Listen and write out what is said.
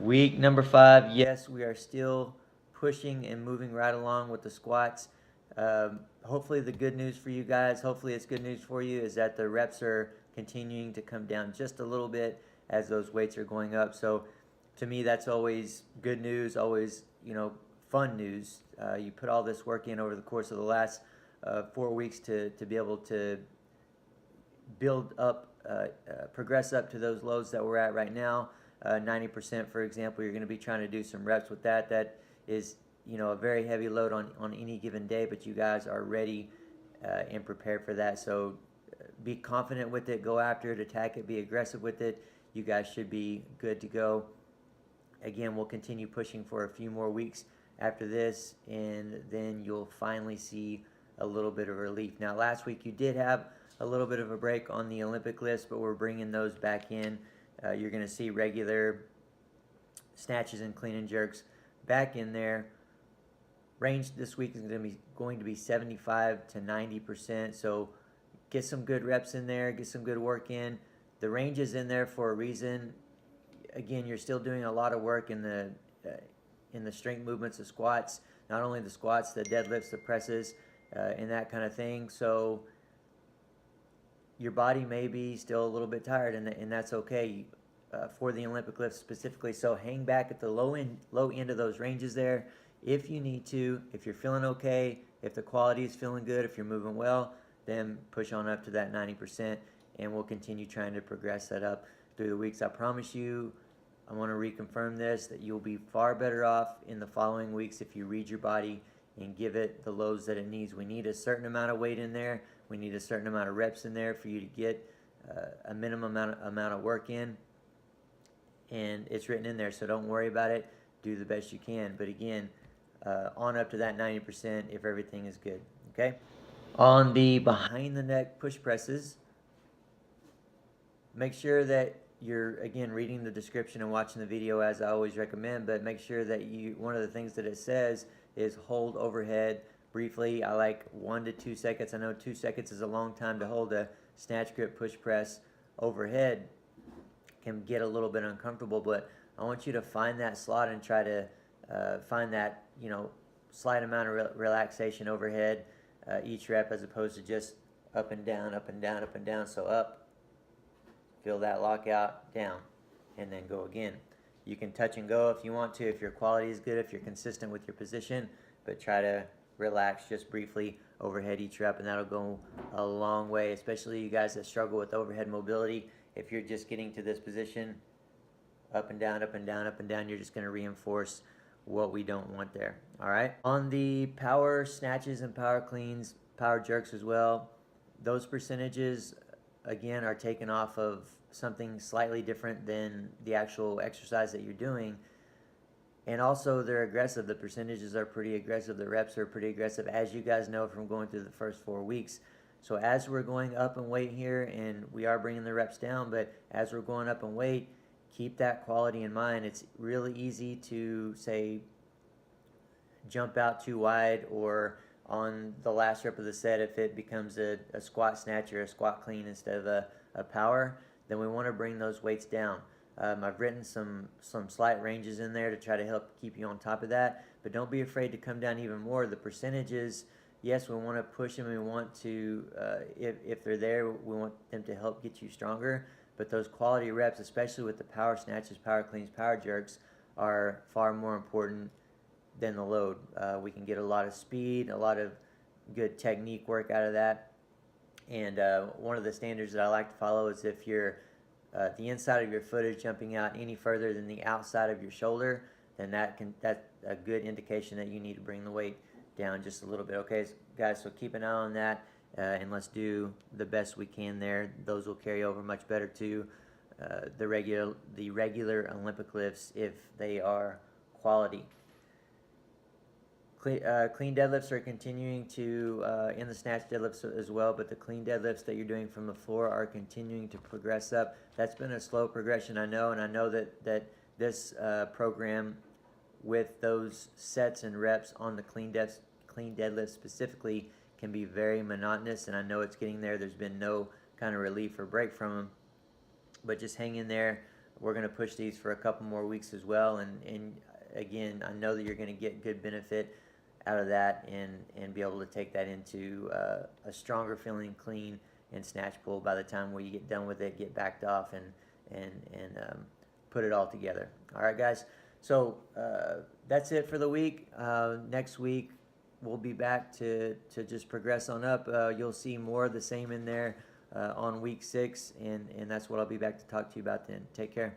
Week number 5, yes, we are still pushing and moving right along with the squats. Hopefully the good news for you guys, hopefully it's good news for you, is that the reps are continuing to come down just a little bit as those weights are going up. So to me, that's always good news, always, fun news. You put all this work in over the course of the last 4 weeks to be able to build up, progress up to those loads that we're at right now. 90%, for example, you're going to be trying to do some reps with that. That is, a very heavy load on any given day, but you guys are ready and prepared for that. So be confident with it, go after it, attack it, be aggressive with it. You guys should be good to go. Again, we'll continue pushing for a few more weeks after this, and then you'll finally see a little bit of relief. Now, last week you did have a little bit of a break on the Olympic list, but we're bringing those back in. You're going to see regular snatches and clean and jerks back in there. Range this week is going to be 75 to 90%. So get some good reps in there, get some good work in. The range is in there for a reason. Again, you're still doing a lot of work in the strength movements, the squats, not only the squats, the deadlifts, the presses, and that kind of thing. So your body may be still a little bit tired, and that's okay for the Olympic lift specifically. So hang back at the low end of those ranges there if you need to. If you're feeling okay, if the quality is feeling good, if you're moving well, then push on up to that 90%, and we'll continue trying to progress that up through the weeks. I promise you, I want to reconfirm this, that you'll be far better off in the following weeks if you read your body and give it the loads that it needs. We need a certain amount of weight in there. We need a certain amount of reps in there for you to get a minimum amount of work in. And it's written in there, so don't worry about it. Do the best you can. But again, on up to that 90% if everything is good. Okay? On the behind the neck push presses, make sure that you're, again, reading the description and watching the video as I always recommend, but make sure that one of the things that it says is hold overhead briefly. I like 1 to 2 seconds. I know 2 seconds is a long time to hold a snatch grip push press overhead. Can get a little bit uncomfortable, but I want you to find that slot and try to find that, slight amount of relaxation overhead each rep, as opposed to just up and down, up and down, up and down. So up, feel that lockout, down, and then go again. You can touch and go if you want to, if your quality is good, if you're consistent with your position, but try to relax just briefly overhead each rep, and that'll go a long way, especially you guys that struggle with overhead mobility. If you're just getting to this position, up and down, up and down, up and down, you're just going to reinforce what we don't want there. All right. On the power snatches and power cleans, power jerks as well, those percentages, again, are taken off of something slightly different than the actual exercise that you're doing. And also, they're aggressive. The percentages are pretty aggressive. The reps are pretty aggressive, as you guys know from going through the first 4 weeks. So as we're going up in weight here, and we are bringing the reps down, but as we're going up in weight, keep that quality in mind. It's really easy to, say, jump out too wide, or on the last rep of the set, if it becomes a squat snatch or a squat clean instead of a power, then we want to bring those weights down. I've written some slight ranges in there to try to help keep you on top of that, but don't be afraid to come down even more. The percentages, yes, we want to push them. We want to, if they're there, we want them to help get you stronger. But those quality reps, especially with the power snatches, power cleans, power jerks, are far more important than the load. We can get a lot of speed, a lot of good technique work out of that. And one of the standards that I like to follow is if you're the inside of your foot is jumping out any further than the outside of your shoulder, then that's a good indication that you need to bring the weight down just a little bit. Okay, guys, so keep an eye on that, and let's do the best we can there. Those will carry over much better to the regular Olympic lifts if they are quality. Clean deadlifts are continuing to, in the snatch deadlifts as well, but the clean deadlifts that you're doing from the floor are continuing to progress up. That's been a slow progression, I know, and I know that this program, with those sets and reps on the clean deadlift specifically, can be very monotonous, and I know it's getting there. There's been no kind of relief or break from them, but just hang in there. we're going to push these for a couple more weeks as well. And again, I know that you're going to get good benefit out of that and be able to take that into a stronger feeling clean and snatch pull by the time when you get done with it, get backed off and put it all together. All right, guys. So that's it for the week. Next week we'll be back to just progress on up. You'll see more of the same in there on week 6, and that's what I'll be back to talk to you about then. Take care.